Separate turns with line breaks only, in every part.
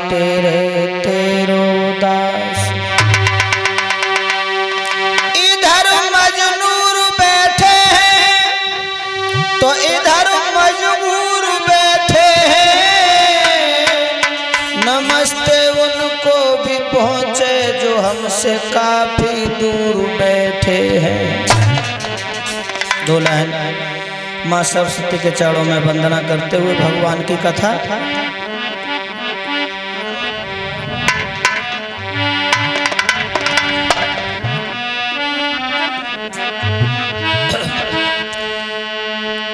तेरे तेरो दास। इधर मजनूर बैठे हैं तो इधर मजबूर बैठे हैं। नमस्ते उनको भी पहुँचे जो हमसे काफी दूर बैठे हैं। दो लाइन माँ सरस्वती के चरणों में वंदना करते हुए भगवान की कथा।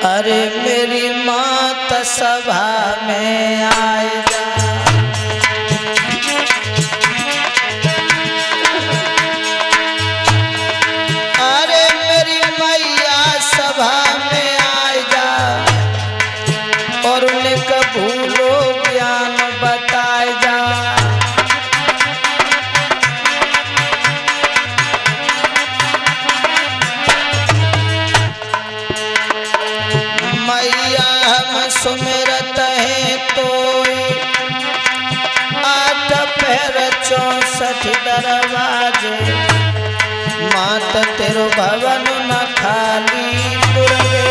अरे मेरी मात सभा में आए जा, अरे मेरी मैया सभा में आए जा, और उन्हें कबूलो ज्ञान बताए जा। मैया हम सुमिरत हैं तो 8 पैर 64 दरवाजे। मात तेरो भवन न खाली पुरवे।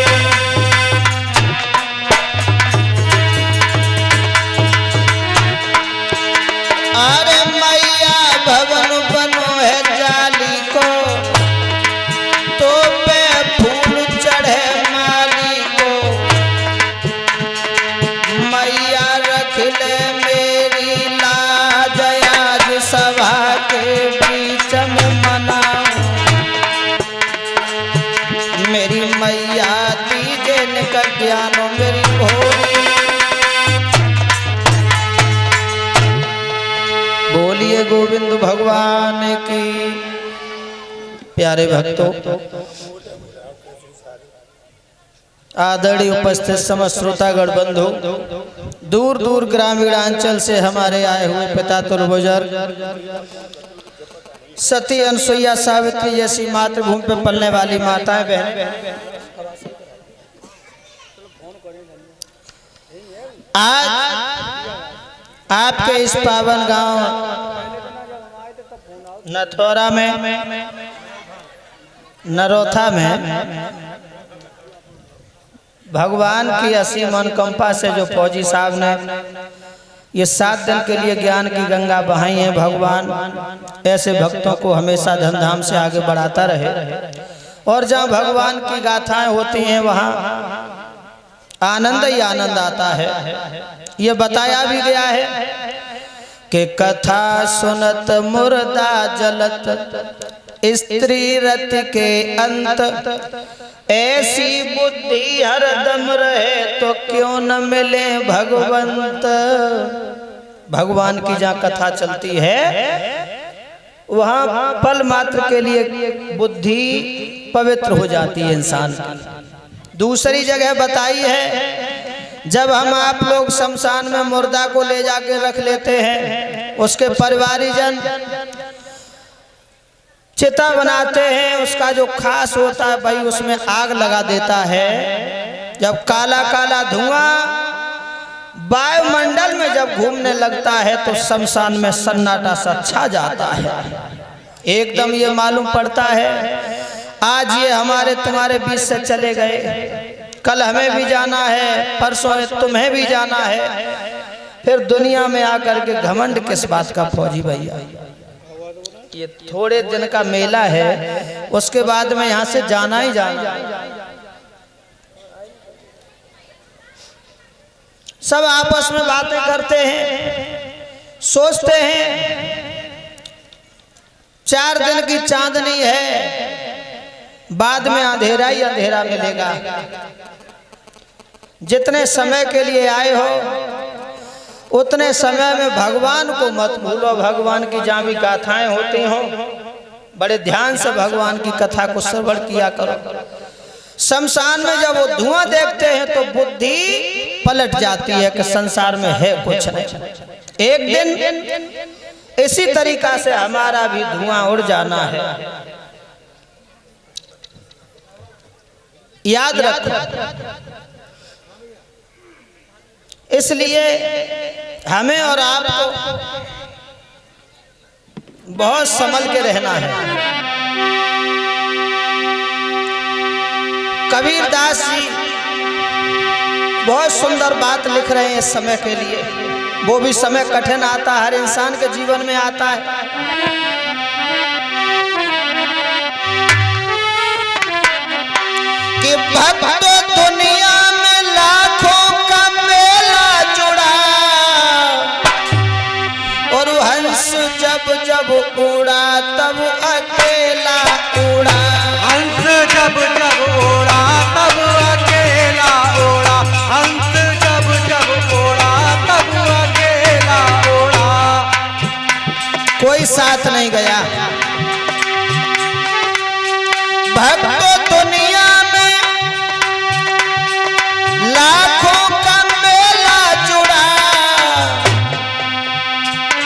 अरे मैया भवन बनो है जाली को, तो पे फूल चढ़े माली को। मैया रख ले मेरी लाज, आज सभा के बीच में मनाऊं। मेरी मैया दीजे निकल ज्ञान मेरी भोली। बोलिए गोविंद भगवान की। प्यारे भक्तों, आदरणीय उपस्थित समस्त श्रोतागण बंधु, दूर दूर ग्रामीणांचल से हमारे आए हुए पिता बुजुर्ग, सती अनसुईया सावित्री जैसी मातृभूमि पर पलने वाली माताएं बहन, आज आपके इस पावन गांव नथौरा में, नरोथा में भगवान की असीम अनुकंपा से जो फौजी साहब ने ये 7 दिन के लिए ज्ञान की गंगा बहाई है, भगवान ऐसे भक्तों को हमेशा धूमधाम से आगे बढ़ाता रहे। और जहाँ भगवान की गाथाएं होती हैं वहाँ आनंद ही आनंद आता है। ये बताया भी गया है कि कथा सुनत मुर्दा जलत, स्त्री रत के अंत। ऐसी बुद्धि हरदम रहे तो क्यों न मिले भगवंत। भगवान की जहाँ कथा चलती है वहाँ पल मात्र के लिए बुद्धि पवित्र हो जाती है इंसान की। दूसरी जगह बताई है, जब हम आप लोग शमशान में मुर्दा को ले जाके रख लेते हैं, उसके परिवारीजन चिता बनाते हैं, उसका जो खास होता है भाई उसमें आग लगा देता है। जब काला काला धुआं वायुमंडल में जब घूमने लगता है तो शमशान में सन्नाटा सा छा जाता है। एकदम ये मालूम पड़ता है आज ये हमारे तुम्हारे बीच से चले गए, कल हमें भी जाना है, परसों तुम्हें भी जाना है। फिर दुनिया में आकर के घमंड किस बात का फौजी भैया। ये थोड़े दिन का मेला है, उसके बाद में यहाँ से जाना ही जाना। सब आपस में बातें करते हैं, सोचते हैं 4 दिन की चांदनी है, बाद में अंधेरा ही अंधेरा मिलेगा। जितने समय के लिए आए हो उतने समय में भगवान को मत भूलो। भगवान की जहाँ भी गाथाएं होती हो बड़े ध्यान से भगवान की कथा को श्रवण किया करो। शमशान में जब वो धुआं देखते हैं तो बुद्धि पलट जाती है कि संसार में है कुछ नहीं। एक दिन इसी तरीका से हमारा भी धुआं उड़ जाना है, याद रखो। इसलिए हमें और आपको बहुत संभल के रहना है। कबीरदास जी बहुत सुंदर बात लिख रहे हैं इस समय के लिए। वो भी समय कठिन आता है, हर इंसान के जीवन में आता है। कि भक्त दुनिया में लाखों का मेला जुड़ा, और हंस जब जब उड़ा तब अकेला उड़ा।
हंस जब जब उड़ा तब अकेला उड़ा। हंस जब जब उड़ा तब अकेला उड़ा।
कोई साथ नहीं गया। भक्त दुनिया में लाखों का मेला जुड़ा,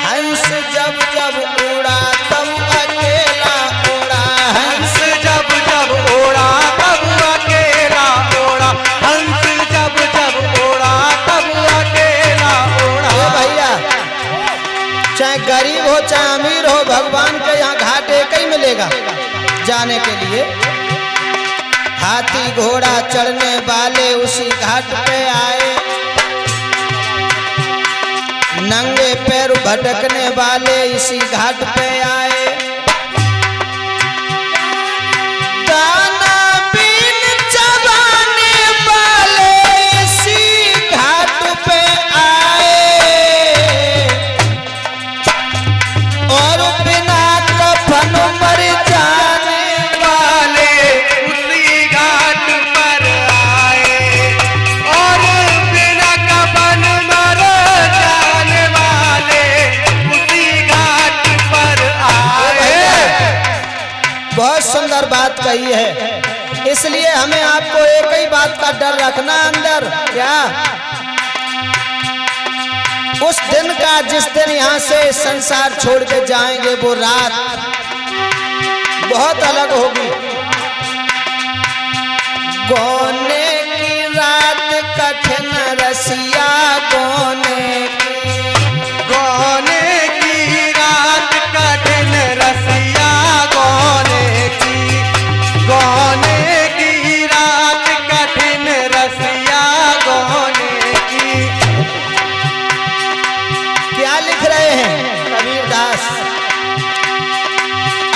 हंस जब जब उड़ा तब अकेला उड़ा।
हंस जब जब उड़ा तब अकेला उड़ा। हंस जब जब उड़ा तब अकेला उड़ा।
ए भैया, चाहे गरीब हो चाहे अमीर हो, भगवान के यहाँ घाट एक ही मिलेगा जाने के लिए। हाथी घोड़ा चढ़ने वाले उसी घाट पे आए, नंगे पैर भटकने वाले इसी घाट पे आए। दाना बीन चबाने वाले इसी घाट पे आए, और बिना कफन मर जाने
वाले उसी घाट पर आए। और बिना कफन मर जाने वाले उसी घाट पर आए।
बहुत सुंदर बात कही है। इसलिए हमें आपको एक ही बात का डर रखना अंदर, क्या? उस दिन का जिस दिन यहाँ से संसार छोड़ के जाएंगे, वो रात बहुत अलग होगी। गोने की रात कठिन रसिया गोने की।
गोने की रात कठिन रसिया गोने की। गोने की रात कठिन रसिया गोने की।
क्या लिख रहे हैं कबीरदास?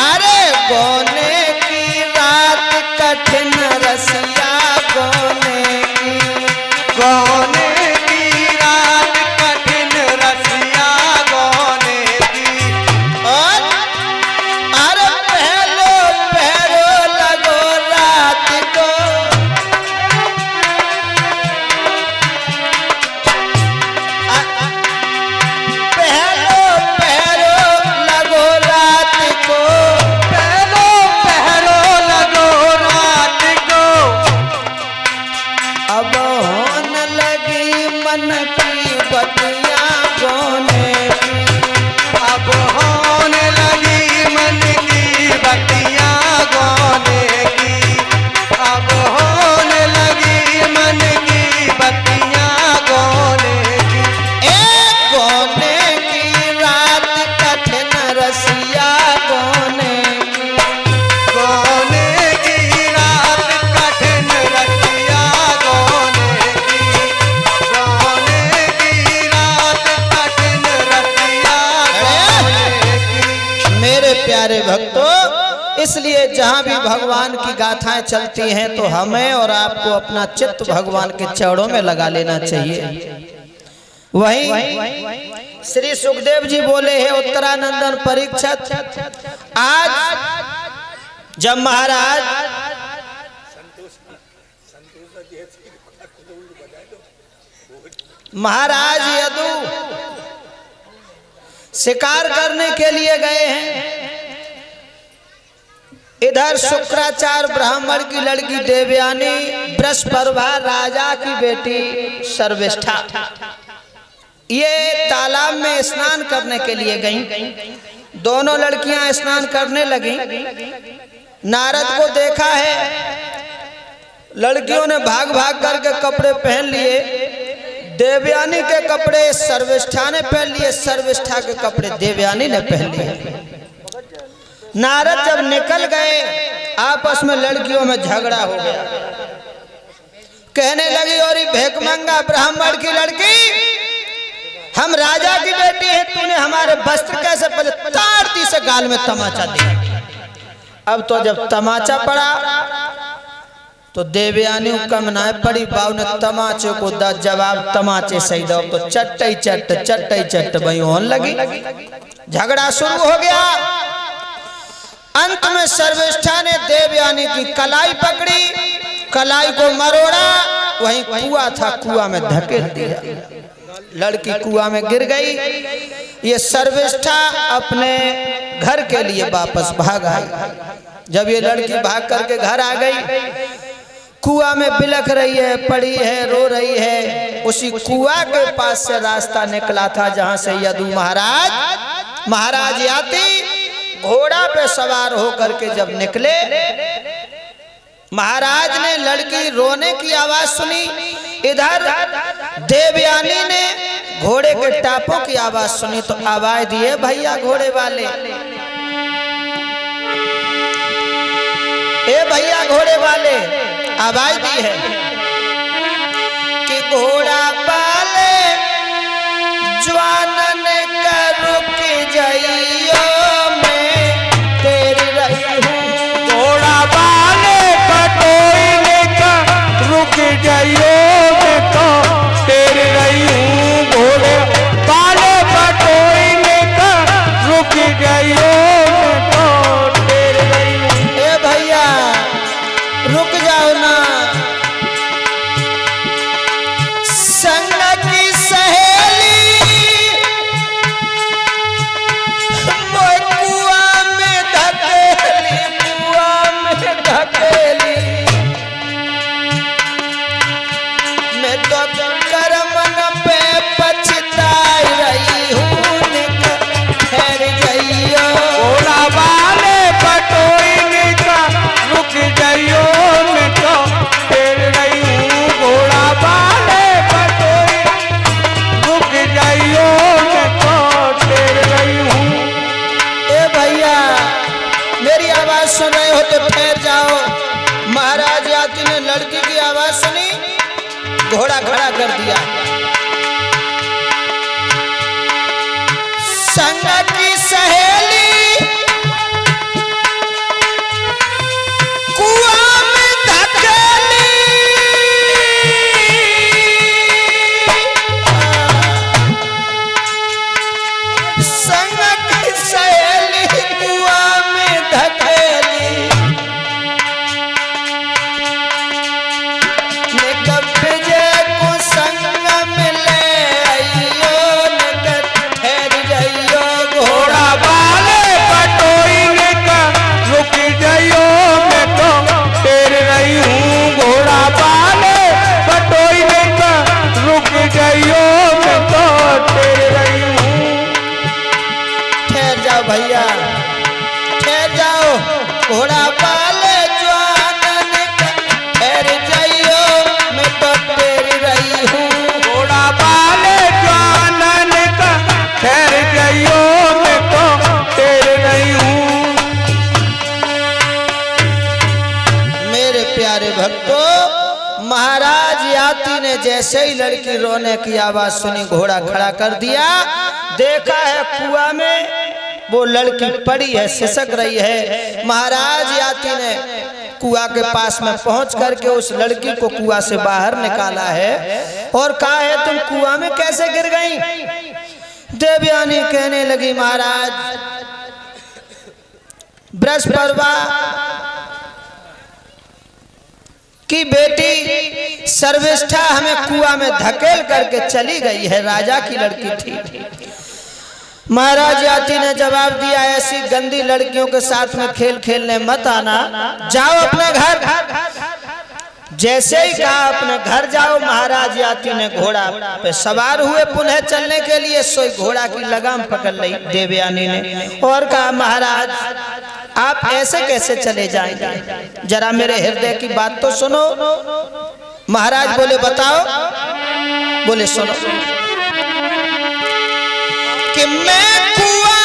अरे गोने की रात कठिन रसिया गोने की।
गोने की रात कठिन रसिया गोने की।
और अरे पहलो पहलो लगो रात को, पहलो पहलो लगो रात को।
पहलो पहलो लगो रात को।
अब होने लगी मन की बतिया गोने की।
अब होने लगी मन की बतिया गोने की। अब होने लगी मन की बतिया गोने की।
एक गोने की रात कठिन रसिया गोने की।
गोने की रात कठिन रसिया गोने की। गोने की रात कठिन रसिया गोने की।
मेरे प्यारे भक्तों, इसलिए जहाँ भी भगवान की गाथाएं चलती हैं तो हमें और आपको अपना चित्त भगवान के चरणों में लगा लेना चाहिए। वहीं श्री सुखदेव जी बोले हैं उत्तरानंदन परीक्षित, आज जब महाराज यदु शिकार करने के लिए गए हैं, इधर शुक्राचार्य ब्राह्मण की लड़की देवयानी बृहस्पति राजा की बेटी सर्वेष्ठा ये तालाब में स्नान करने के लिए गईं। दोनों लड़कियां स्नान करने लगी। नारद को देखा है, लड़कियों ने भाग भाग करके कपड़े पहन लिए, देवयानी के कपड़े सर्विष्ठा ने पहन लिए, सर्विष्ठा के कपड़े देवयानी ने पहन लिए। नारद जब निकल गए आपस में लड़कियों में झगड़ा हो गया। कहने लगी और भेकमंगा ब्राह्मण की लड़की, हम राजा की बेटी है, तूने हमारे वस्त्र कैसे पहले? ताड़ती से गाल में तमाचा दिया। अब तो जब तमाचा पड़ा तो देवयानी कम ना पड़ी, बाव ने तमाचे को जवाब तमाचे सही दो। तो चट्टई चट्ट वही होने लगी, झगड़ा शुरू हो गया। अंत में सर्विष्ठा ने देवयानी की कलाई पकड़ी, कलाई को मरोड़ा, वहीं कुआं था, कुआं में धकेल दिया। लड़की कुआं में गिर गई। ये सर्विष्ठा अपने घर के लिए वापस भाग आई। जब ये लड़की भाग करके घर आ गई, कुआं में बिलख रही है, पड़ी है, रो रही है। उसी कुआं के पास से रास्ता निकला था जहां से यदु महाराज याति घोड़ा पे सवार होकर के जब निकले। महाराज ने लड़की रोने की आवाज सुनी, इधर देवयानी ने घोड़े के टापों की आवाज सुनी। तो आवाज दिए भैया घोड़े वाले, ए भैया घोड़े वाले, आवाज दी है कि घोड़ा वाले जवानन का रुक जाइयो, मैं तेरी रही हूँ।
घोड़ा वाले कटोई का रुक जाइयो, मैं तो तेरी रही हूँ। घोड़े वाले कटोई का रुक जाइयो, मैं तो तेरी रही हूँ।
ए भैया रुक जाओ ना, संग की सहेली मोय कुआं में धकेली, कुआं में धकेली। मैं तो कर्मन पे पछताई रही हूँ, ठहर जाइयो।
घोड़ा वाले कटोई का रुक जाइयो, मैं तो तेरी रही हूँ। घोड़ा वाले कटोई रुक जाइयो, मैं तो तेरी रही हूँ।
ए भैया मेरी आवाज सुन रहे हो तो ठहर जाओ। महाराज याति ने लड़की की आवाज सुनी, घोड़ा खड़ा कर दिया। संग की सहेली कुआं में धकेली, संग की सहेली कुआं में धकेली। निकब्जे को संग में ले आइयो, निकट ठहर जाइयो।
घोड़ा वाले कटोई का रुक जाइयो, मैं तो तेरी रही हूँ। घोड़ा वाले कटोई का रुक जाइयो, मैं तो तेरी रही हूँ।
ठहर जाओ भैया, ठहर जाओ। घोड़ा वाले जवानन का ठहर जाइयो, मैं तो तेरी रही हूँ।
घोड़ा वाले जानन का ठहर जाइयो, मैं तो तेरी रही हूँ।
मेरे प्यारे भक्तों, महाराज याति ने जैसे ही लड़की रोने की आवाज सुनी, घोड़ा खड़ा कर दिया। देखा है कुआं में वो लड़की पड़ी है, सिसक रही है। महाराज याति ने कुआं के पास में पहुंच करके उस लड़की को कुआं से बाहर निकाला है और कहा है तुम कुआं में कैसे गिर गई? देवयानी कहने लगी महाराज बृहस्पति की बेटी सर्विष्ठा हमें कुआं में धकेल करके चली गई है, राजा की लड़की थी। महाराज याति ने जवाब दिया ऐसी गंदी लड़कियों के साथ में खेल खेलने मत आना, जाओ अपने घर। जैसे ही कहा अपने घर जाओ, महाराज याति ने घोड़ा पे सवार हुए पुनः चलने के लिए। सोई घोड़ा की लगाम पकड़ ली देवयानी ने और कहा महाराज आप ऐसे कैसे चले जाएंगे, जरा मेरे हृदय की बात तो सुनो। महाराज बोले बताओ। बोले सुनो कि मैं कुआं